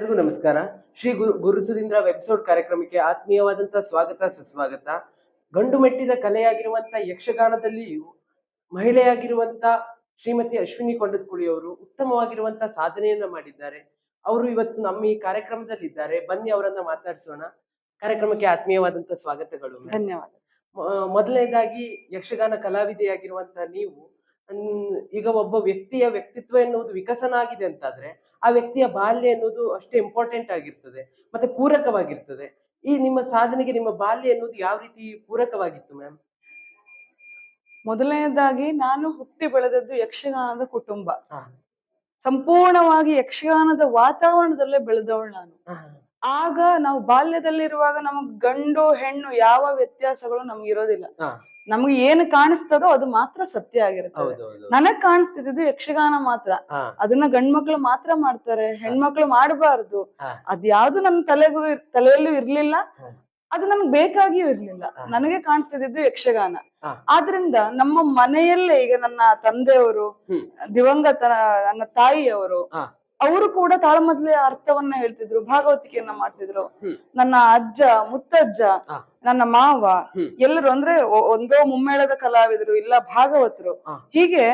ಎಲ್ಲರಿಗೂ ನಮಸ್ಕಾರ. ಶ್ರೀ ಗುರುಸುಧೀಂದ್ರ ವೆಬ್ಸೈಟ್ ಕಾರ್ಯಕ್ರಮಕ್ಕೆ ಆತ್ಮೀಯವಾದಂತಹ ಸ್ವಾಗತ ಸುಸ್ವಾಗತ. ಗಂಡು ಮೆಟ್ಟಿದ ಕಲೆಯಾಗಿರುವಂತ ಯಕ್ಷಗಾನದಲ್ಲಿಯೂ ಮಹಿಳೆಯಾಗಿರುವಂತ ಶ್ರೀಮತಿ ಅಶ್ವಿನಿ ಕೊಂಡತ್ಕುಳಿ ಅವರು ಉತ್ತಮವಾಗಿರುವಂತ ಸಾಧನೆಯನ್ನ ಮಾಡಿದ್ದಾರೆ. ಅವರು ಇವತ್ತು ನಮ್ಮ ಈ ಕಾರ್ಯಕ್ರಮದಲ್ಲಿದ್ದಾರೆ. ಬನ್ನಿ ಅವರನ್ನ ಮಾತಾಡ್ಸೋಣ. ಕಾರ್ಯಕ್ರಮಕ್ಕೆ ಆತ್ಮೀಯವಾದಂತ ಸ್ವಾಗತಗಳು. ಧನ್ಯವಾದ. ಮೊದಲನೇದಾಗಿ ಯಕ್ಷಗಾನ ಕಲಾವಿದೆಯಾಗಿರುವಂತ ನೀವು ಈಗ ಒಬ್ಬ ವ್ಯಕ್ತಿಯ ವ್ಯಕ್ತಿತ್ವ ಎನ್ನುವುದು ವಿಕಸನ ಆಗಿದೆ ಅಂತಾದ್ರೆ ಆ ವ್ಯಕ್ತಿಯ ಬಾಲ್ಯ ಎನ್ನುವುದು ಅಷ್ಟೇ ಇಂಪಾರ್ಟೆಂಟ್ ಆಗಿರ್ತದೆ, ಮತ್ತೆ ಪೂರಕವಾಗಿರ್ತದೆ. ಈ ನಿಮ್ಮ ಸಾಧನೆಗೆ ನಿಮ್ಮ ಬಾಲ್ಯ ಎನ್ನುವುದು ಯಾವ ರೀತಿ ಪೂರಕವಾಗಿತ್ತು ಮ್ಯಾಮ್? ಮೊದಲನೇದಾಗಿ ನಾನು ಹುಟ್ಟಿ ಬೆಳೆದದ್ದು ಯಕ್ಷಗಾನದ ಕುಟುಂಬ. ಸಂಪೂರ್ಣವಾಗಿ ಯಕ್ಷಗಾನದ ವಾತಾವರಣದಲ್ಲೇ ಬೆಳೆದವಳು ನಾನು. ಆಗ ನಾವು ಬಾಲ್ಯದಲ್ಲಿರುವಾಗ ನಮಗ್ ಗಂಡು ಹೆಣ್ಣು ಯಾವ ವ್ಯತ್ಯಾಸಗಳು ನಮ್ಗೆ ಇರೋದಿಲ್ಲ. ನಮ್ಗೆ ಏನು ಕಾಣಿಸ್ತದೋ ಅದು ಮಾತ್ರ ಸತ್ಯ ಆಗಿರುತ್ತೆ. ನನಗ್ ಕಾಣಿಸ್ತಿದ್ದು ಯಕ್ಷಗಾನ ಮಾತ್ರ. ಅದನ್ನ ಗಂಡ್ಮಕ್ಳು ಮಾತ್ರ ಮಾಡ್ತಾರೆ, ಹೆಣ್ಮಕ್ಳು ಮಾಡಬಾರ್ದು. ಅದ್ಯಾವ್ದು ನಮ್ ತಲೆಯಲ್ಲೂ ಇರ್ಲಿಲ್ಲ, ಅದು ನಮ್ಗೆ ಬೇಕಾಗಿಯೂ ಇರ್ಲಿಲ್ಲ. ನನಗೆ ಕಾಣಿಸ್ತಿದ್ದು ಯಕ್ಷಗಾನ. ಆದ್ರಿಂದ ನಮ್ಮ ಮನೆಯಲ್ಲೇ ಈಗ ನನ್ನ ತಂದೆಯವರು, ದಿವಂಗತ ನನ್ನ ತಾಯಿಯವರು, ಅವರು ಕೂಡ ತಾಳಮದ್ಲೆ ಅರ್ಥವನ್ನ ಹೇಳ್ತಿದ್ರು, ಭಾಗವತಿಕೆಯನ್ನ ಮಾಡ್ತಿದ್ರು. ನನ್ನ ಅಜ್ಜ, ಮುತ್ತಜ್ಜ, ನನ್ನ ಮಾವ ಎಲ್ಲರೂ ಅಂದ್ರೆ ಒಂದೋ ಮುಮ್ಮೇಳದ ಕಲಾವಿದರು, ಇಲ್ಲ ಭಾಗವತರು. ಹೀಗೆ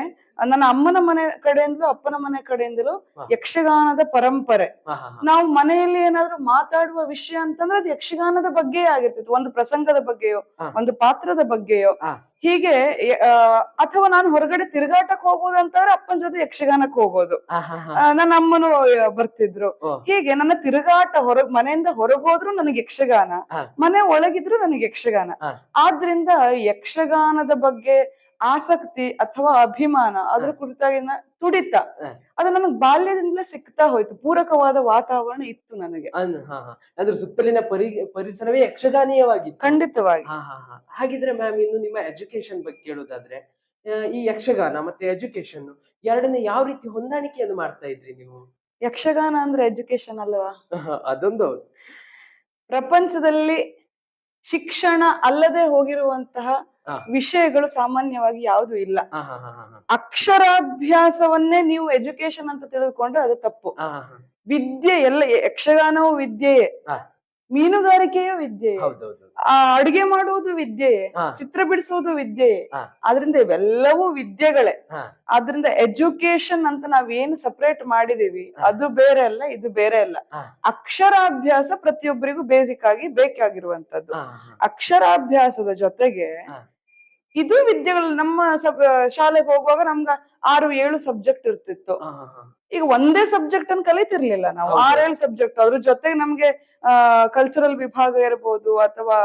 ನನ್ನ ಅಮ್ಮನ ಮನೆ ಕಡೆಯಿಂದಲೂ ಅಪ್ಪನ ಮನೆ ಕಡೆಯಿಂದಲೂ ಯಕ್ಷಗಾನದ ಪರಂಪರೆ. ನಾವು ಮನೆಯಲ್ಲಿ ಏನಾದ್ರು ಮಾತಾಡುವ ವಿಷಯ ಅಂತಂದ್ರೆ ಅದು ಯಕ್ಷಗಾನದ ಬಗ್ಗೆ ಆಗಿರ್ತಿತ್ತು. ಒಂದು ಪ್ರಸಂಗದ ಬಗ್ಗೆಯೋ, ಒಂದು ಪಾತ್ರದ ಬಗ್ಗೆಯೋ. ಹೀಗೆ ಅಥವಾ ನಾನು ಹೊರಗಡೆ ತಿರುಗಾಟಕ್ ಹೋಗೋದು ಅಂತಂದ್ರೆ ಅಪ್ಪನ ಜೊತೆ ಯಕ್ಷಗಾನಕ್ಕೆ ಹೋಗೋದು. ನನ್ನ ಅಮ್ಮನು ಬರ್ತಿದ್ರು. ಹೀಗೆ ನನ್ನ ತಿರುಗಾಟ ಮನೆಯಿಂದ ಹೊರಗೋದ್ರು ನನಗೆ ಯಕ್ಷಗಾನ, ಮನೆ ಒಳಗಿದ್ರು ನನಗೆ ಯಕ್ಷಗಾನ. ಆದ್ರಿಂದ ಯಕ್ಷಗಾನದ ಬಗ್ಗೆ ಆಸಕ್ತಿ ಅಥವಾ ಅಭಿಮಾನ, ಅದ್ರ ಕುರಿತಾಗಿ ತುಡಿತ ಅದು ನನಗ್ ಬಾಲ್ಯದಿಂದಲೇ ಸಿಗ್ತಾ ಹೋಯ್ತು. ಪೂರಕವಾದ ವಾತಾವರಣ ಇತ್ತು ನನಗೆ. ಅದ್ರ ಸುತ್ತಲಿನ ಪರಿಸರವೇ ಯಕ್ಷಗಾನೀಯವಾಗಿತ್ತು. ಖಂಡಿತವಾಗಿ. ಹಾಗಿದ್ರೆ ಮ್ಯಾಮ್, ಇನ್ನು ನಿಮ್ಮ ಎಜುಕೇಶನ್ ಬಗ್ಗೆ ಕೇಳೋದಾದ್ರೆ, ಈ ಯಕ್ಷಗಾನ ಮತ್ತೆ ಎಜುಕೇಶನ್ ಎರಡನೇ ಯಾವ ರೀತಿ ಹೊಂದಾಣಿಕೆಯನ್ನು ಮಾಡ್ತಾ ಇದ್ರಿ ನೀವು? ಯಕ್ಷಗಾನ ಅಂದ್ರೆ ಎಜುಕೇಶನ್ ಅಲ್ವಾ? ಅದೊಂದು ಪ್ರಪಂಚದಲ್ಲಿ ಶಿಕ್ಷಣ ಅಲ್ಲದೆ ಹೋಗಿರುವಂತಹ ವಿಷಯಗಳು ಸಾಮಾನ್ಯವಾಗಿ ಯಾವುದು ಇಲ್ಲ. ಅಕ್ಷರಾಭ್ಯಾಸವನ್ನೇ ನೀವು ಎಜುಕೇಶನ್ ಅಂತ ತಿಳಿದುಕೊಂಡ್ರೆ ಅದು ತಪ್ಪು. ವಿದ್ಯೆ ಎಲ್ಲ, ಯಕ್ಷಗಾನವು ವಿದ್ಯೆಯೇ, ಮೀನುಗಾರಿಕೆಯೂ ವಿದ್ಯೆಯೇ, ಅಡುಗೆ ಮಾಡುವುದು ವಿದ್ಯೆಯೇ, ಚಿತ್ರ ಬಿಡಿಸುವುದು ವಿದ್ಯೆಯೇ. ಆದ್ರಿಂದ ಇವೆಲ್ಲವೂ ವಿದ್ಯೆಗಳೇ. ಆದ್ರಿಂದ ಎಜುಕೇಶನ್ ಅಂತ ನಾವೇನು ಸಪರೇಟ್ ಮಾಡಿದೀವಿ ಅದು ಬೇರೆ ಅಲ್ಲ, ಇದು ಬೇರೆ ಅಲ್ಲ. ಅಕ್ಷರಾಭ್ಯಾಸ ಪ್ರತಿಯೊಬ್ಬರಿಗೂ ಬೇಸಿಕ್ ಆಗಿ ಬೇಕಾಗಿರುವಂತದ್ದು. ಅಕ್ಷರಾಭ್ಯಾಸದ ಜೊತೆಗೆ ಇದು ವಿದ್ಯೆಗಳು. ನಮ್ಮ ಶಾಲೆಗೆ ಹೋಗುವಾಗ ನಮ್ಗ 6-7 ಸಬ್ಜೆಕ್ಟ್ ಇರ್ತಿತ್ತು. ಈಗ ಒಂದೇ ಸಬ್ಜೆಕ್ಟ್ ಅನ್ನು ಕಲಿತಿರ್ಲಿಲ್ಲ ನಾವು, 6-7 ಸಬ್ಜೆಕ್ಟ್. ಅದ್ರ ಜೊತೆಗೆ ನಮ್ಗೆ ಕಲ್ಚರಲ್ ವಿಭಾಗ ಇರ್ಬೋದು ಅಥವಾ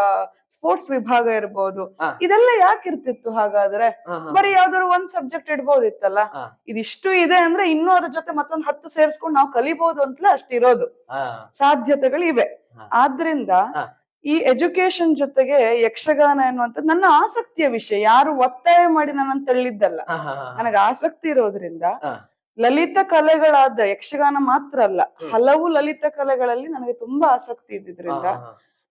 ಸ್ಪೋರ್ಟ್ಸ್ ವಿಭಾಗ ಇರ್ಬೋದು. ಇದೆಲ್ಲ ಯಾಕೆ ಇರ್ತಿತ್ತು ಹಾಗಾದ್ರೆ? ಬರೀ ಯಾವ್ದಾದ್ರು ಒಂದ್ ಸಬ್ಜೆಕ್ಟ್ ಇಡ್ಬೋದಿತ್ತಲ್ಲ. ಇದಿಷ್ಟು ಇದೆ ಅಂದ್ರೆ ಇನ್ನೂ ಅದ್ರ ಜೊತೆ ಮತ್ತೊಂದು 10 ಸೇರ್ಸ್ಕೊಂಡು ನಾವು ಕಲಿಬಹುದು ಅಂತಲೇ ಅಷ್ಟಿರೋದು. ಸಾಧ್ಯತೆಗಳು ಇವೆ. ಆದ್ರಿಂದ ಈ ಎಜುಕೇಶನ್ ಜೊತೆಗೆ ಯಕ್ಷಗಾನ ಎನ್ನುವಂಥದ್ದು ನನ್ನ ಆಸಕ್ತಿಯ ವಿಷಯ. ಯಾರು ಒತ್ತಾಯ ಮಾಡಿ ನನ್ನನ್ನು ತಳ್ಳಿದ್ದಲ್ಲ. ನನಗೆ ಆಸಕ್ತಿ ಇರೋದ್ರಿಂದ ಲಲಿತ ಕಲೆಗಳಾದ ಯಕ್ಷಗಾನ ಮಾತ್ರ ಅಲ್ಲ, ಹಲವು ಲಲಿತ ಕಲೆಗಳಲ್ಲಿ ನನಗೆ ತುಂಬಾ ಆಸಕ್ತಿ ಇದ್ದಿದ್ರಿಂದ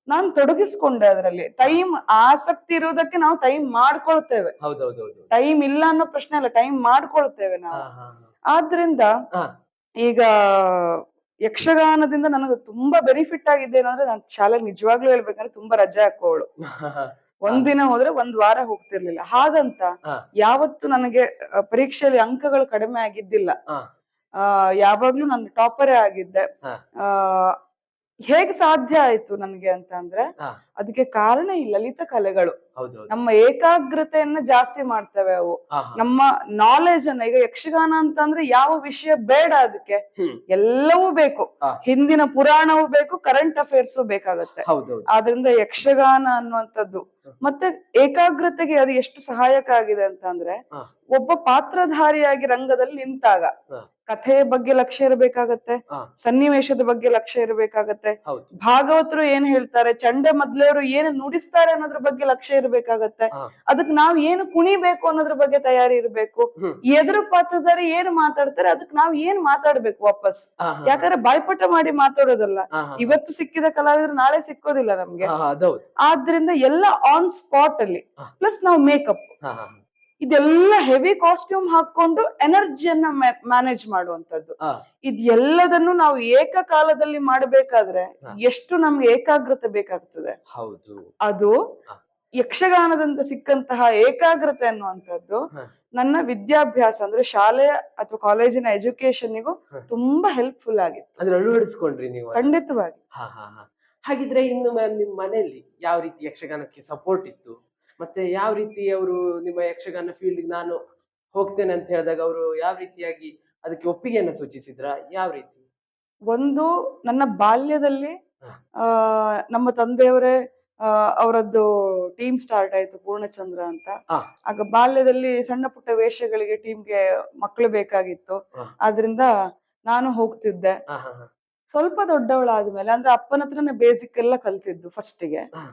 ನಾನ್ ತೊಡಗಿಸ್ಕೊಂಡೆ ಅದರಲ್ಲಿ. ಟೈಮ್, ಆಸಕ್ತಿ ಇರೋದಕ್ಕೆ ನಾವು ಟೈಮ್ ಮಾಡ್ಕೊಳ್ತೇವೆ. ಟೈಮ್ ಇಲ್ಲ ಅನ್ನೋ ಪ್ರಶ್ನೆ ಅಲ್ಲ, ಟೈಮ್ ಮಾಡ್ಕೊಳ್ತೇವೆ ನಾವು. ಆದ್ರಿಂದ ಈಗ ಯಕ್ಷಗಾನದಿಂದ ನನಗೆ ತುಂಬಾ ಬೆನಿಫಿಟ್ ಆಗಿದ್ದೇನು ಅಂದ್ರೆ, ನಾನು ಶಾಲೆಗೆ ನಿಜವಾಗ್ಲೂ ಹೇಳ್ಬೇಕಂದ್ರೆ ತುಂಬಾ ರಜೆ ಹಾಕೋಳು. ಒಂದಿನ ಹೋದ್ರೆ 1 ವಾರ ಹೋಗ್ತಿರ್ಲಿಲ್ಲ. ಹಾಗಂತ ಯಾವತ್ತು ನನಗೆ ಪರೀಕ್ಷೆಯಲ್ಲಿ ಅಂಕಗಳು ಕಡಿಮೆ ಆಗಿದ್ದಿಲ್ಲ. ಯಾವಾಗ್ಲೂ ನಾನು ಟಾಪರೇ ಆಗಿದ್ದೆ. ಹೇಗೆ ಸಾಧ್ಯ ಆಯ್ತು ನನ್ಗೆ ಅಂತ ಅಂದ್ರೆ ಅದಕ್ಕೆ ಕಾರಣ ಈ ಲಲಿತ ಕಲೆಗಳು. ನಮ್ಮ ಏಕಾಗ್ರತೆಯನ್ನ ಜಾಸ್ತಿ ಮಾಡ್ತವೆ ಅವು. ನಮ್ಮ ನಾಲೆಜ್ ಅನ್ನ, ಈಗ ಯಕ್ಷಗಾನ ಅಂತಂದ್ರೆ ಯಾವ ವಿಷಯ ಬೇಡ, ಅದಕ್ಕೆ ಎಲ್ಲವೂ ಬೇಕು. ಹಿಂದಿನ ಪುರಾಣವೂ ಬೇಕು, ಕರೆಂಟ್ ಅಫೇರ್ಸು ಬೇಕಾಗತ್ತೆ. ಆದ್ರಿಂದ ಯಕ್ಷಗಾನ ಅನ್ನುವಂಥದ್ದು ಮತ್ತೆ ಏಕಾಗ್ರತೆಗೆ ಅದು ಎಷ್ಟು ಸಹಾಯಕ ಆಗಿದೆ ಅಂತ ಅಂದ್ರೆ, ಒಬ್ಬ ಪಾತ್ರಧಾರಿಯಾಗಿ ರಂಗದಲ್ಲಿ ನಿಂತಾಗ ಕಥೆಯ ಬಗ್ಗೆ ಲಕ್ಷ್ಯ ಇರಬೇಕಾಗತ್ತೆ, ಸನ್ನಿವೇಶದ ಬಗ್ಗೆ ಲಕ್ಷ್ಯ ಇರಬೇಕಾಗತ್ತೆ. ಭಾಗವತರು ಏನ್ ಹೇಳ್ತಾರೆ, ಚಂಡೆ ಮೊದ್ಲೆಯವರು ಏನು ನುಡಿಸ್ತಾರೆ ಅನ್ನೋದ್ರ ಬಗ್ಗೆ ಲಕ್ಷ್ಯ ಇರ್ಬೇಕಾಗತ್ತೆ. ಅದಕ್ ನಾವ್ ಏನು ಕುಣಿಬೇಕು ಅನ್ನೋದ್ರ ಬಗ್ಗೆ ತಯಾರಿ ಇರ್ಬೇಕು. ಎದುರು ಪಾತ್ರಧಾರಿ ಏನ್ ಮಾತಾಡ್ತಾರೆ ಅದಕ್ ನಾವ್ ಏನ್ ಮಾತಾಡ್ಬೇಕು ವಾಪಸ್. ಯಾಕಂದ್ರೆ ಬಾಯ್ಪಾಠ ಮಾಡಿ ಮಾತಾಡೋದಲ್ಲ. ಇವತ್ತು ಸಿಕ್ಕಿದ ಕಲಾವಿದ್ರು ನಾಳೆ ಸಿಕ್ಕೋದಿಲ್ಲ ನಮ್ಗೆ. ಆದ್ರಿಂದ ಎಲ್ಲ ಆನ್ ಸ್ಪಾಟ್ ಅಲ್ಲಿ, ಪ್ಲಸ್ ನಾವು ಮೇಕಪ್, ಇದೆಲ್ಲ ಹೆವಿ ಕಾಸ್ಟ್ಯೂಮ್ ಹಾಕೊಂಡು ಎನರ್ಜಿಯನ್ನ ಮ್ಯಾನೇಜ್ ಮಾಡುವಂತದ್ದು. ಇದೆಲ್ಲದನ್ನು ನಾವು ಏಕಕಾಲದಲ್ಲಿ ಮಾಡಬೇಕಾದ್ರೆ ಹ. ಎಷ್ಟು ನಮ್ಗೆ ಏಕಾಗ್ರತೆ ಬೇಕಾಗ್ತದೆ. ಹೌದು. ಅದು ಹ. ಯಕ್ಷಗಾನದಿಂದ ಸಿಕ್ಕಂತಹ ಏಕಾಗ್ರತೆ ಅನ್ನುವಂಥದ್ದು ಹ. ನನ್ನ ವಿದ್ಯಾಭ್ಯಾಸ ಅಂದ್ರೆ ಶಾಲೆಯ ಅಥವಾ ಕಾಲೇಜಿನ ಎಜುಕೇಶನ್ನಿಗೂ ಹ. ತುಂಬಾ ಹೆಲ್ಪ್ಫುಲ್ ಆಗಿತ್ತು. ಅಂದ್ರೆ ಅಳವಡಿಸ್ಕೊಂಡ್ರಿ ನೀವು ಅದನ್ನ? ಖಂಡಿತವಾಗಿ. ಹಾ ಹಾ ಹಾ. ಹಾಗಿದ್ರೆ ಇನ್ನು ಮ್ಯಾಮ್ ನಿಮ್ ಮನೆಯಲ್ಲಿ ಯಾವ ರೀತಿ ಯಕ್ಷಗಾನಕ್ಕೆ ಸಪೋರ್ಟ್ ಇತ್ತು? ಮತ್ತೆ ಯಾವ ರೀತಿ ಅವರು ನಿಮ್ಮ ಯಕ್ಷಗಾನ ಫೀಲ್ಡ್ ನಾನು ಹೋಗ್ತೇನೆ ಅಂತ ಹೇಳಿದಾಗ ಅವರು ಯಾವ ರೀತಿಯಾಗಿ ಅದಕ್ಕೆ ಒಪ್ಪಿಗೆಯನ್ನು ಸೂಚಿಸಿದ್ರಾ? ಯಾವ ರೀತಿ? ಒಂದು ನನ್ನ ಬಾಲ್ಯದಲ್ಲಿ ಹ. ಆ ನಮ್ಮ ತಂದೆಯವರೇ ಅವರದ್ದು ಟೀಮ್ ಸ್ಟಾರ್ಟ್ ಆಯ್ತು ಪೂರ್ಣಚಂದ್ರ ಅಂತ. ಆ, ಆಗ ಬಾಲ್ಯದಲ್ಲಿ ಸಣ್ಣ ಪುಟ್ಟ ವೇಷಗಳಿಗೆ ಟೀಮ್ಗೆ ಮಕ್ಕಳು ಬೇಕಾಗಿತ್ತು. ಆ, ಆದ್ರಿಂದ ನಾನು ಹೋಗ್ತಿದ್ದೆ. ಆ, ಹಾ, ಹಾ, ಸ್ವಲ್ಪ ದೊಡ್ಡವಳಾದ್ಮೇಲೆ ಅಂದ್ರೆ ಅಪ್ಪನ ಹತ್ರನೇ ಬೇಸಿಕ್ ಎಲ್ಲ ಕಲ್ತಿದ್ದು ಫಸ್ಟಿಗೆ. ಹಾ.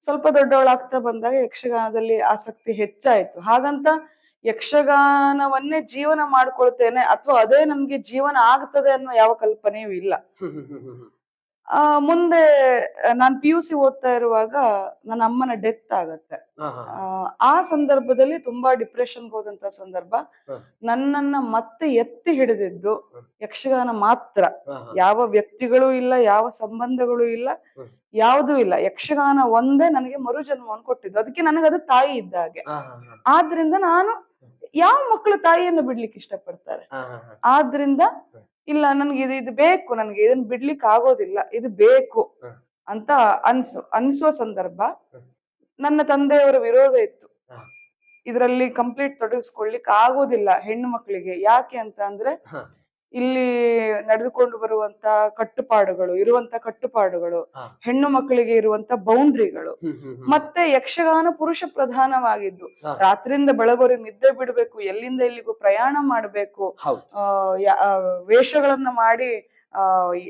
ಸ್ವಲ್ಪ ದೊಡ್ಡವಳಾಗ್ತಾ ಬಂದಾಗ ಯಕ್ಷಗಾನದಲ್ಲಿ ಆಸಕ್ತಿ ಹೆಚ್ಚಾಯ್ತು. ಹಾಗಂತ ಯಕ್ಷಗಾನವನ್ನೇ ಜೀವನ ಮಾಡ್ಕೊಳ್ತೇನೆ ಅಥವಾ ಅದೇ ನನ್ಗೆ ಜೀವನ ಆಗ್ತದೆ ಅನ್ನೋ ಯಾವ ಕಲ್ಪನೆಯೂ ಇಲ್ಲ. ಹ್ಮ್ ಹ್ಮ್ ಹ್ಮ್ ಹ್ಮ್ ಹ್ಮ್. ಮುಂದೆ ನಾನ್ PUC ಓದ್ತಾ ಇರುವಾಗ ನನ್ನ ಅಮ್ಮನ ಡೆತ್ ಆಗತ್ತೆ. ಹಾ ಹಾ ಹಾ. ಆ ಸಂದರ್ಭದಲ್ಲಿ ತುಂಬಾ ಡಿಪ್ರೆಷನ್ಗೆ ಹೋದಂತ ಸಂದರ್ಭ. ಹ. ನನ್ನನ್ನ ಮತ್ತೆ ಎತ್ತಿ ಹಿಡಿದಿದ್ದು ಹ. ಯಕ್ಷಗಾನ ಮಾತ್ರ. ಹಾ ಹಾ. ಯಾವ ವ್ಯಕ್ತಿಗಳು ಇಲ್ಲ, ಯಾವ ಸಂಬಂಧಗಳು ಇಲ್ಲ, ಹ್ಮ್. ಯಾವುದೂ ಇಲ್ಲ. ಯಕ್ಷಗಾನ ಒಂದೇ ನನಗೆ ಮರುಜನ್ಮವನ್ನು ಕೊಟ್ಟಿದ್ದು. ಅದಕ್ಕೆ ನನಗದು ತಾಯಿ ಇದ್ದ ಹಾಗೆ. ಹಾ ಹಾ ಹಾ. ಆದ್ರಿಂದ ನಾನು ಯಾವ ಮಕ್ಕಳು ತಾಯಿಯನ್ನು ಬಿಡ್ಲಿಕ್ಕೆ ಇಷ್ಟಪಡ್ತಾರೆ? ಹಾ ಹಾ ಹಾ. ಆದ್ರಿಂದ ಹ. ಇಲ್ಲ ನನ್ಗೆ ಇದು ಬೇಕು, ನನ್ಗೆ ಇದನ್ನ ಬಿಡ್ಲಿಕ್ಕೆ ಆಗೋದಿಲ್ಲ, ಇದು ಬೇಕು ಹ. ಅಂತ ಅನ್ಸುವ ಸಂದರ್ಭ. ಹ. ನನ್ನ ತಂದೆಯವರ ವಿರೋಧ ಇತ್ತು. ಹ. ಇದರಲ್ಲಿ ಕಂಪ್ಲೀಟ್ ತೊಡಗಿಸ್ಕೊಳ್ಲಿಕ್ಕೆ ಆಗೋದಿಲ್ಲ ಹೆಣ್ಣು ಮಕ್ಕಳಿಗೆ. ಯಾಕೆ ಅಂತ ಅಂದ್ರೆ ಹ. ಇಲ್ಲಿ ನಡೆದುಕೊಂಡು ಬರುವಂತ ಕಟ್ಟುಪಾಡುಗಳು, ಹ. ಹೆಣ್ಣು ಮಕ್ಕಳಿಗೆ ಇರುವಂತ ಬೌಂಡ್ರಿಗಳು, ಹ್ಮ್ ಹ್ಮ್ ಹ್ಮ್. ಮತ್ತೆ ಯಕ್ಷಗಾನ ಪುರುಷ ಪ್ರಧಾನವಾಗಿದ್ದು ಹ. ರಾತ್ರಿಯಿಂದ ಬೆಳಗೋರಿ ನಿದ್ದೆ ಬಿಡಬೇಕು, ಎಲ್ಲಿಂದ ಎಲ್ಲಿಗೂ ಪ್ರಯಾಣ ಮಾಡಬೇಕು, ಹೌದು. ವೇಷಗಳನ್ನ ಮಾಡಿ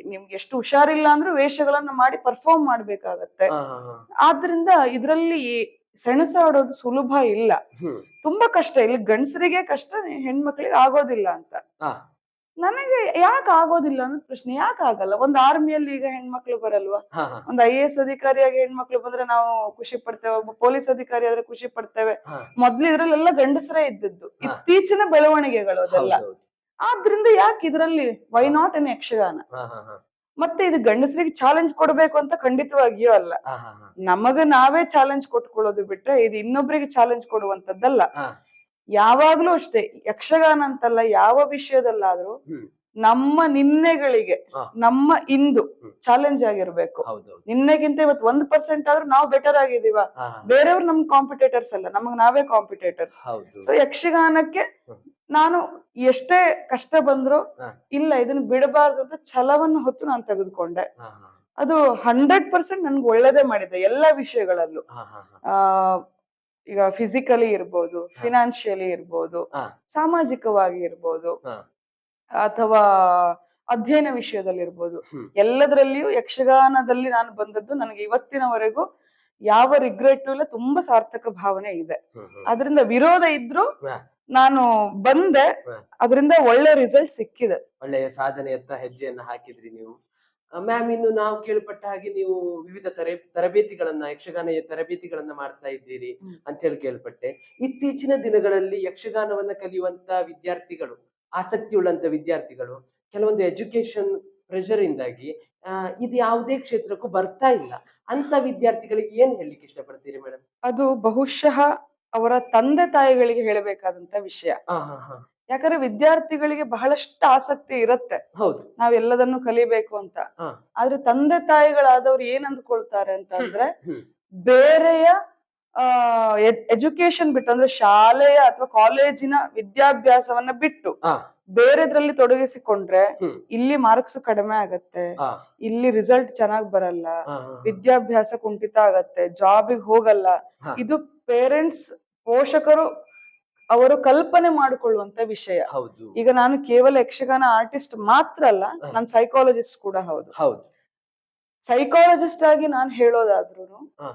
ನಿಮ್ಗೆ ಎಷ್ಟು ಹುಷಾರಿಲ್ಲ ಅಂದ್ರೂ ವೇಷಗಳನ್ನ ಮಾಡಿ ಪರ್ಫಾರ್ಮ್ ಮಾಡ್ಬೇಕಾಗತ್ತೆ. ಹಾ ಹಾ ಹಾ. ಆದ್ರಿಂದ ಇದ್ರಲ್ಲಿ ಸೆಣಸಾಡೋದು ಸುಲಭ ಇಲ್ಲ, ಹ್ಮ್. ತುಂಬಾ ಕಷ್ಟ. ಇಲ್ಲಿ ಗಂಡಸರಿಗೆ ಕಷ್ಟ, ಹೆಣ್ಮಕ್ಳಿಗೆ ಆಗೋದಿಲ್ಲ ಅಂತ. ಹಾ. ನನಗೆ ಯಾಕೆ ಆಗೋದಿಲ್ಲ ಅನ್ನೋದು ಪ್ರಶ್ನೆ. ಯಾಕೆ ಆಗಲ್ಲ? ಒಂದು ಆರ್ಮಿಯಲ್ಲಿ ಈಗ ಹೆಣ್ಮಕ್ಳು ಬರಲ್ವಾ? ಹಾ ಹಾ. ಒಂದು IAS ಅಧಿಕಾರಿಯಾಗಿ ಹೆಣ್ಮಕ್ಳು ಬಂದ್ರೆ ನಾವು ಖುಷಿ ಪಡ್ತೇವೆ, ಒಬ್ಬ ಪೊಲೀಸ್ ಅಧಿಕಾರಿ ಆದ್ರೆ ಖುಷಿ ಪಡ್ತೇವೆ. ಹಾ. ಮೊದ್ಲು ಇದ್ರಲ್ಲೆಲ್ಲ ಗಂಡಸರೇ ಇದ್ದದ್ದು, ಹಾ. ಇತ್ತೀಚಿನ ಬೆಳವಣಿಗೆಗಳು ಅದೆಲ್ಲ. ಹೌದೌದು. ಆದ್ರಿಂದ ಯಾಕೆ ಇದ್ರಲ್ಲಿ ವೈ ಹಾ. Not in Yakshagana? ಹಾ ಹಾ ಹಾ. ಮತ್ತೆ ಇದು ಗಂಡಸರಿಗೆ ಚಾಲೆಂಜ್ ಕೊಡ್ಬೇಕು ಅಂತ ಖಂಡಿತವಾಗಿಯೂ ಅಲ್ಲ. ಹಾ ಹಾ ಹಾ. ನಮಗ ನಾವೇ ಚಾಲೆಂಜ್ ಕೊಟ್ಕೊಳ್ಳೋದು ಬಿಟ್ರೆ ಇದು ಇನ್ನೊಬ್ರಿಗೆ ಚಾಲೆಂಜ್ ಕೊಡುವಂತದ್ದಲ್ಲ. ಹಾ. ಯಾವಾಗ್ಲೂ ಅಷ್ಟೇ, ಯಕ್ಷಗಾನ ಅಂತಲ್ಲ, ಯಾವ ವಿಷಯದಲ್ಲಾದ್ರೂ ಹ್ಮ್. ನಮ್ಮ ನಿನ್ನೆಗಳಿಗೆ ಹಾ. ನಮ್ಮ ಇಂದು ಹ್ಮ್. ಚಾಲೆಂಜ್ ಆಗಿರ್ಬೇಕು. ಹೌದೌದು. ನಿನ್ನೆಗಿಂತ ಇವತ್ತು 1% ಆದ್ರೂ ನಾವು ಬೆಟರ್ ಆಗಿದೀವ. ಹಾ ಹಾ. ಬೇರೆಯವ್ರು ನಮ್ ಕಾಂಪಿಟೇಟರ್ಸ್ ಅಲ್ಲ, ನಮಗ್ ನಾವೇ ಕಾಂಪಿಟೇಟರ್ಸ್. ಹೌದು. ಸೊ ಯಕ್ಷಗಾನಕ್ಕೆ ಹ್ಮ್. ನಾನು ಎಷ್ಟೇ ಕಷ್ಟ ಬಂದ್ರು ಹಾ. ಇಲ್ಲ ಇದನ್ನ ಬಿಡಬಾರ್ದು ಅಂತ ಛಲವನ್ನು ಹೊತ್ತು ನಾನು ತೆಗೆದುಕೊಂಡೆ. ಹಾ ಹಾ. ಅದು 100% ನನ್ಗೆ ಒಳ್ಳೇದೇ ಮಾಡಿದೆ ಎಲ್ಲಾ ವಿಷಯಗಳಲ್ಲೂ. ಹಾ ಹಾ ಹಾ. ಆ ಈಗ ಫಿಸಿಕಲಿ ಇರ್ಬೋದು, ಹಾ. ಫಿನಾನ್ಷಿಯಲಿ ಇರ್ಬೋದು, ಹಾ. ಸಾಮಾಜಿಕವಾಗಿ ಇರ್ಬೋದು, ಹಾ. ಅಥವಾ ಅಧ್ಯಯನ ವಿಷಯದಲ್ಲಿ ಇರ್ಬೋದು, ಹ್ಮ್. ಎಲ್ಲದರಲ್ಲಿಯೂ ಯಕ್ಷಗಾನದಲ್ಲಿ ನಾನು ಬಂದದ್ದು ನನಗೆ ಇವತ್ತಿನವರೆಗೂ ಯಾವ ರಿಗ್ರೆಟ್ ಇಲ್ಲ, ತುಂಬಾ ಸಾರ್ಥಕ ಭಾವನೆ ಇದೆ. ಹ್ಮ್ ಹ್ಮ್. ಅದರಿಂದ ವಿರೋಧ ಇದ್ರು ಹಾ. ನಾನು ಬಂದೆ, ಹಾ. ಅದರಿಂದ ಒಳ್ಳೆ ರಿಸಲ್ಟ್ ಸಿಕ್ಕಿದೆ. ಒಳ್ಳೆಯ ಸಾಧನೆಯತ್ತ ಹೆಜ್ಜೆಯನ್ನ ಹಾಕಿದ್ರಿ ನೀವು. ಮ್ಯಾಮ್, ಇನ್ನು ನಾವು ಕೇಳ್ಪಟ್ಟ ಹಾಗೆ ನೀವು ವಿವಿಧ ತರಬೇತಿಗಳನ್ನ ಯಕ್ಷಗಾನ ತರಬೇತಿಗಳನ್ನ ಮಾಡ್ತಾ ಇದ್ದೀರಿ ಅಂತ ಹೇಳಿ ಕೇಳ್ಪಟ್ಟೆ. ಇತ್ತೀಚಿನ ದಿನಗಳಲ್ಲಿ ಯಕ್ಷಗಾನವನ್ನ ಕಲಿಯುವಂತ ವಿದ್ಯಾರ್ಥಿಗಳು, ಆಸಕ್ತಿ ಉಳ್ಳಂತ ವಿದ್ಯಾರ್ಥಿಗಳು ಕೆಲವೊಂದು ಎಜುಕೇಶನ್ ಪ್ರೆಷರ್ ಇಂದಾಗಿ ಇದು ಯಾವುದೇ ಕ್ಷೇತ್ರಕ್ಕೂ ಬರ್ತಾ ಇಲ್ಲ. ಅಂತ ವಿದ್ಯಾರ್ಥಿಗಳಿಗೆ ಏನ್ ಹೇಳಲಿಕ್ಕೆ ಇಷ್ಟಪಡ್ತೀರಿ ಮೇಡಮ್? ಅದು ಬಹುಶಃ ಅವರ ತಂದೆ ತಾಯಿಗಳಿಗೆ ಹೇಳಬೇಕಾದಂತ ವಿಷಯ. ಹಾ ಹಾ ಹಾ. ಯಾಕಂದ್ರೆ ವಿದ್ಯಾರ್ಥಿಗಳಿಗೆ ಬಹಳಷ್ಟು ಆಸಕ್ತಿ ಇರುತ್ತೆ ಹೌದು. ನಾವೆಲ್ಲದನ್ನು ಕಲಿಬೇಕು ಅಂತ. ಹಾ. ಆದ್ರೆ ತಂದೆ ತಾಯಿಗಳಾದವ್ರು ಏನ್ ಅಂದ್ಕೊಳ್ತಾರೆ ಅಂತಂದ್ರೆ, ಹ್ಮ್. ಬೇರೆಯ ಎಜುಕೇಶನ್ ಬಿಟ್ಟು ಅಂದ್ರೆ ಶಾಲೆಯ ಅಥವಾ ಕಾಲೇಜಿನ ವಿದ್ಯಾಭ್ಯಾಸವನ್ನ ಬಿಟ್ಟು ಹಾ. ಬೇರೆದ್ರಲ್ಲಿ ತೊಡಗಿಸಿಕೊಂಡ್ರೆ ಹ್ಮ್. ಇಲ್ಲಿ ಮಾರ್ಕ್ಸ್ ಕಡಿಮೆ ಆಗತ್ತೆ, ಹಾ. ಇಲ್ಲಿ ರಿಸಲ್ಟ್ ಚೆನ್ನಾಗ್ ಬರಲ್ಲ, ಹಾ ಹಾ ಹಾ. ವಿದ್ಯಾಭ್ಯಾಸ ಕುಂಠಿತ ಆಗತ್ತೆ, ಜಾಬಿಗೆ ಹೋಗಲ್ಲ. ಹಾ. ಇದು ಪೇರೆಂಟ್ಸ್, ಪೋಷಕರು ಅವರು ಕಲ್ಪನೆ ಮಾಡಿಕೊಳ್ಳುವಂತ ವಿಷಯ. ಹೌದು. ಈಗ ನಾನು ಕೇವಲ ಯಕ್ಷಗಾನ ಆರ್ಟಿಸ್ಟ್ ಮಾತ್ರ ಅಲ್ಲ, ಹಾ. ನಾನು ಸೈಕಾಲಜಿಸ್ಟ್ ಕೂಡ ಹೌದು. ಹೌದು. ಸೈಕಾಲಜಿಸ್ಟ್ ಆಗಿ ನಾನು ಹೇಳೋದಾದ್ರೂ, ಹಾ.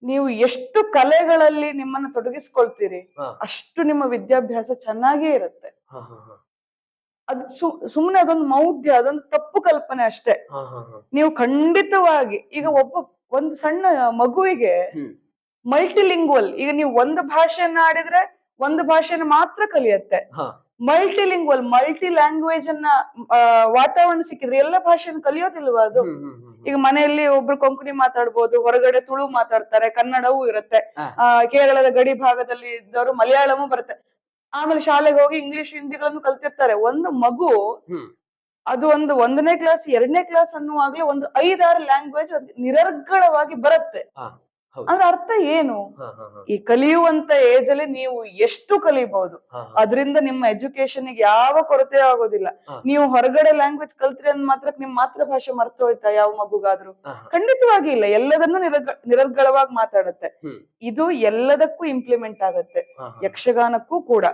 ನೀವು ಎಷ್ಟು ಕಲೆಗಳಲ್ಲಿ ನಿಮ್ಮನ್ನ ತೊಡಗಿಸ್ಕೊಳ್ತೀರಿ ಹಾ. ಅಷ್ಟು ನಿಮ್ಮ ವಿದ್ಯಾಭ್ಯಾಸ ಚೆನ್ನಾಗೇ ಇರುತ್ತೆ. ಹಾ ಹಾ ಹಾ. ಅದು ಸುಮ್ನೆ ಅದೊಂದು ಮೌಢ್ಯ, ಅದೊಂದು ತಪ್ಪು ಕಲ್ಪನೆ ಅಷ್ಟೇ. ಹಾ ಹಾ ಹಾ. ನೀವು ಖಂಡಿತವಾಗಿ ಈಗ ಒಂದು ಸಣ್ಣ ಮಗುವಿಗೆ ಹ್ಮ್. ಮಲ್ಟಿಲಿಂಗ್ವಲ್. ಈಗ ನೀವು ಒಂದು ಭಾಷೆಯನ್ನ ಆಡಿದ್ರೆ ಒಂದು ಭಾಷೆನ ಮಾತ್ರ ಕಲಿಯತ್ತೆ. ಹಾ ಮಲ್ಟಿಲಿಂಗ್ವಲ್, ಮಲ್ಟಿ ಲ್ಯಾಂಗ್ವೇಜ್ ಅನ್ನ ವಾತಾವರಣ ಸಿಕ್ಕಿದ್ರೆ ಎಲ್ಲ ಭಾಷೆನ ಕಲಿಯೋದಿಲ್ವಾ ಅದು? ಈಗ ಮನೆಯಲ್ಲಿ ಒಬ್ರು ಕೊಂಕಣಿ ಮಾತಾಡ್ಬೋದು, ಹೊರಗಡೆ ತುಳು ಮಾತಾಡ್ತಾರೆ, ಕನ್ನಡವೂ ಇರುತ್ತೆ, ಕೇರಳದ ಗಡಿ ಭಾಗದಲ್ಲಿ ಇದ್ದವರು ಮಲಯಾಳಮೂ ಬರುತ್ತೆ, ಆಮೇಲೆ ಶಾಲೆಗೆ ಹೋಗಿ ಇಂಗ್ಲಿಷ್ ಹಿಂದಿಗಳನ್ನು ಕಲ್ತಿರ್ತಾರೆ. ಒಂದು ಮಗು ಅದು ಒಂದು 1ನೇ ಕ್ಲಾಸ್ 2ನೇ ಕ್ಲಾಸ್ ಅನ್ನುವಾಗ್ಲೇ ಒಂದು 5-6 ಲ್ಯಾಂಗ್ವೇಜ್ ನಿರರ್ಗಳವಾಗಿ ಬರುತ್ತೆ. ಅದ್ರ ಅರ್ಥ ಏನು? ಈ ಕಲಿಯುವಂತ ಏಜ್ ಅಲ್ಲಿ ನೀವು ಎಷ್ಟು ಕಲಿಬಹುದು, ಅದರಿಂದ ನಿಮ್ಮ ಎಜುಕೇಶನ್ ಗೆ ಯಾವ ಕೊರತೆ ಆಗೋದಿಲ್ಲ. ನೀವು ಹೊರಗಡೆ ಲ್ಯಾಂಗ್ವೇಜ್ ಕಲ್ತ್ರಿ ಅಂದ್ ಮಾತ್ರ ನಿಮ್ ಮಾತೃಭಾಷೆ ಮರ್ತು ಹೋಯ್ತಾ ಯಾವ ಮಗುಗಾದ್ರೂ? ಖಂಡಿತವಾಗಿ ಇಲ್ಲ. ಎಲ್ಲದನ್ನು ನಿರರ್ಗಳವಾಗಿ ಮಾತಾಡುತ್ತೆ. ಇದು ಎಲ್ಲದಕ್ಕೂ ಇಂಪ್ಲಿಮೆಂಟ್ ಆಗತ್ತೆ, ಯಕ್ಷಗಾನಕ್ಕೂ ಕೂಡ.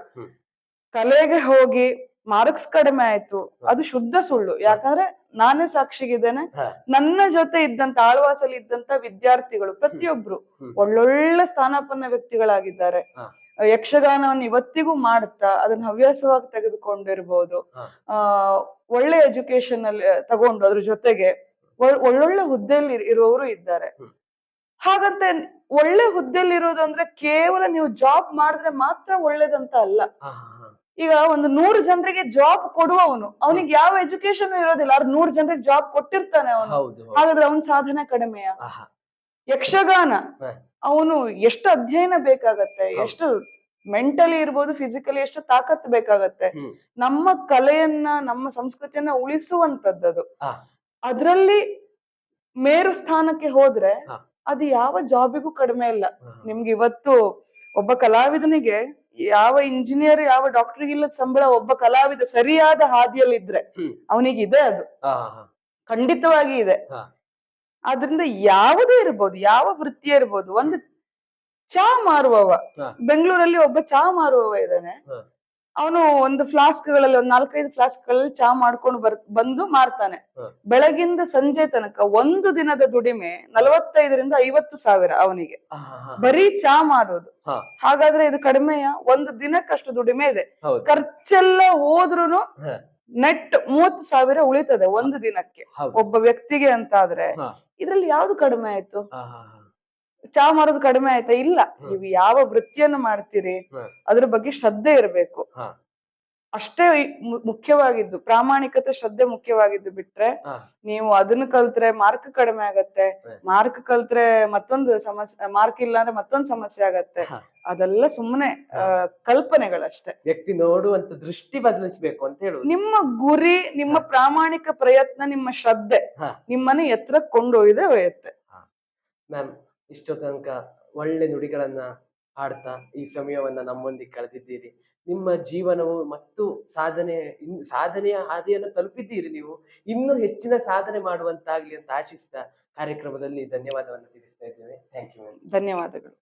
ಕಲೆಗೆ ಹೋಗಿ ಮಾರ್ಕ್ಸ್ ಕಡಿಮೆ ಆಯ್ತು, ಅದು ಶುದ್ಧ ಸುಳ್ಳು. ಯಾಕಂದ್ರೆ ನಾನೇ ಸಾಕ್ಷಿಗಿದ್ದೇನೆ. ನನ್ನ ಜೊತೆ ಇದ್ದಂತ ಆಳ್ವಾಸಲ್ಲಿ ಇದ್ದಂತ ವಿದ್ಯಾರ್ಥಿಗಳು ಪ್ರತಿಯೊಬ್ರು ಒಳ್ಳೊಳ್ಳೆ ಸ್ಥಾನಪನ್ನ ವ್ಯಕ್ತಿಗಳಾಗಿದ್ದಾರೆ. ಯಕ್ಷಗಾನವನ್ನು ಇವತ್ತಿಗೂ ಮಾಡುತ್ತಾ ಅದನ್ನ ಹವ್ಯಾಸವಾಗಿ ತೆಗೆದುಕೊಂಡಿರ್ಬೋದು. ಒಳ್ಳೆ ಎಜುಕೇಶನ್ ಅಲ್ಲಿ ತಗೊಂಡು ಅದ್ರ ಜೊತೆಗೆ ಒಳ್ಳೊಳ್ಳೆ ಹುದ್ದೆಯಲ್ಲಿ ಇರುವವರು ಇದ್ದಾರೆ. ಹಾಗಂತ ಒಳ್ಳೆ ಹುದ್ದೆಯಲ್ಲಿ ಇರೋದು ಅಂದ್ರೆ ಕೇವಲ ನೀವು ಜಾಬ್ ಮಾಡಿದ್ರೆ ಮಾತ್ರ ಒಳ್ಳೇದಂತ ಅಲ್ಲ. ಈಗ ಒಂದು 100 ಜನರಿಗೆ ಜಾಬ್ ಕೊಡುವವನು, ಅವನಿಗೆ ಯಾವ ಎಜುಕೇಶನ್ ಇರೋದಿಲ್ಲ, ಅವ್ರು 100 ಜನರಿಗೆ ಜಾಬ್ ಕೊಟ್ಟಿರ್ತಾನೆ ಅವನು. ಹಾಗಾದ್ರೆ ಅವನ ಸಾಧನೆ ಕಡಿಮೆಯಾ? ಯಕ್ಷಗಾನ ಅವನು ಎಷ್ಟು ಅಧ್ಯಯನ ಬೇಕಾಗತ್ತೆ, ಎಷ್ಟು ಮೆಂಟಲಿ ಇರ್ಬೋದು, ಫಿಸಿಕಲಿ ಎಷ್ಟು ತಾಕತ್ತು ಬೇಕಾಗತ್ತೆ. ನಮ್ಮ ಕಲೆಯನ್ನ, ನಮ್ಮ ಸಂಸ್ಕೃತಿಯನ್ನ ಉಳಿಸುವಂತದ್ದು. ಅದ್ರಲ್ಲಿ ಮೇರು ಸ್ಥಾನಕ್ಕೆ ಹೋದ್ರೆ ಅದು ಯಾವ ಜಾಬಿಗೂ ಕಡಿಮೆ ಇಲ್ಲ. ನಿಮ್ಗೆ ಇವತ್ತು ಒಬ್ಬ ಕಲಾವಿದನಿಗೆ ಯಾವ ಇಂಜಿನಿಯರ್ ಯಾವ ಡಾಕ್ಟರ್ ಇಲ್ಲದ ಸಂಬಳ ಒಬ್ಬ ಕಲಾವಿದ ಸರಿಯಾದ ಹಾದಿಯಲ್ಲಿ ಇದ್ರೆ ಅವನಿಗಿದೆ, ಅದು ಖಂಡಿತವಾಗಿ ಇದೆ. ಆದ್ರಿಂದ ಯಾವುದೇ ಇರ್ಬೋದು, ಯಾವ ವೃತ್ತಿ ಇರ್ಬೋದು. ಒಂದು ಚಾ ಮಾರುವವ, ಬೆಂಗಳೂರಲ್ಲಿ ಒಬ್ಬ ಚಾ ಮಾರುವವ ಇದ್ದಾನೆ. ಅವನು ಒಂದು ಫ್ಲಾಸ್ಕ್ ಗಳಲ್ಲಿ, ಒಂದು 4-5 ಫ್ಲಾಸ್ಕ್ ಗಳಲ್ಲಿ ಚಾ ಮಾಡ್ಕೊಂಡು ಬಂದು ಮಾರ್ತಾನೆ. ಬೆಳಗಿಂದ ಸಂಜೆ ತನಕ ಒಂದು ದಿನದ ದುಡಿಮೆ 45,000-50 ಸಾವಿರ ಅವನಿಗೆ, ಬರೀ ಚಾ ಮಾಡೋದು. ಹಾಗಾದ್ರೆ ಇದು ಕಡಿಮೆಯಾ? ಒಂದು ದಿನಕ್ಕಷ್ಟು ದುಡಿಮೆ ಇದೆ. ಖರ್ಚೆಲ್ಲ ಹೋದ್ರುನು ನೆಟ್ 30 ಸಾವಿರ ಉಳಿತದೆ ಒಂದು ದಿನಕ್ಕೆ ಒಬ್ಬ ವ್ಯಕ್ತಿಗೆ ಅಂತ ಆದ್ರೆ ಇದ್ರಲ್ಲಿ ಯಾವ್ದು ಕಡಿಮೆ ಆಯ್ತು? ಚಾ ಮಾಡೋದು ಕಡಿಮೆ ಆಯ್ತಾ? ಇಲ್ಲ. ನೀವು ಯಾವ ವೃತ್ತಿಯನ್ನು ಮಾಡ್ತೀರಿ ಅದ್ರ ಬಗ್ಗೆ ಶ್ರದ್ಧೆ ಇರ್ಬೇಕು, ಅಷ್ಟೇ ಮುಖ್ಯವಾಗಿದ್ದು. ಪ್ರಾಮಾಣಿಕತೆ, ಶ್ರದ್ಧೆ ಮುಖ್ಯವಾಗಿದ್ದು ಬಿಟ್ರೆ ನೀವು ಅದನ್ನ ಕಲ್ತ್ರೆ ಮಾರ್ಕ್ ಕಡಿಮೆ ಆಗತ್ತೆ, ಮಾರ್ಕ್ ಕಲ್ತ್ರೆ ಮತ್ತೊಂದು ಸಮಸ್ಯೆ, ಮಾರ್ಕ್ ಇಲ್ಲ ಅಂದ್ರೆ ಮತ್ತೊಂದು ಸಮಸ್ಯೆ ಆಗತ್ತೆ. ಅದೆಲ್ಲ ಸುಮ್ಮನೆ ಕಲ್ಪನೆಗಳಷ್ಟೇ. ವ್ಯಕ್ತಿ ನೋಡುವಂತ ದೃಷ್ಟಿ ಬದಲಿಸಬೇಕು ಅಂತ ಹೇಳುದು. ನಿಮ್ಮ ಗುರಿ, ನಿಮ್ಮ ಪ್ರಾಮಾಣಿಕ ಪ್ರಯತ್ನ, ನಿಮ್ಮ ಶ್ರದ್ಧೆ ನಿಮ್ಮನ್ನ ಎತ್ತರ ಕೊಂಡೊಯ್ದೇ ಒಯ್ಯುತ್ತೆ. ಮ್ಯಾಮ್, ಇಷ್ಟೋ ತನಕ ಒಳ್ಳೆ ನುಡಿಗಳನ್ನ ಆಡ್ತಾ ಈ ಸಮಯವನ್ನ ನಮ್ಮೊಂದಿಗೆ ಕಳೆದಿದ್ದೀರಿ. ನಿಮ್ಮ ಜೀವನವು ಮತ್ತು ಸಾಧನೆಯ ಹಾದಿಯನ್ನು ತಲುಪಿದ್ದೀರಿ. ನೀವು ಇನ್ನೂ ಹೆಚ್ಚಿನ ಸಾಧನೆ ಮಾಡುವಂತಾಗ್ಲಿ ಅಂತ ಆಶಿಸ್ತಾ ಕಾರ್ಯಕ್ರಮದಲ್ಲಿ ಧನ್ಯವಾದವನ್ನು ತಿಳಿಸ್ತಾ ಇದ್ದೇವೆ. Thank you ma'am. ಧನ್ಯವಾದಗಳು.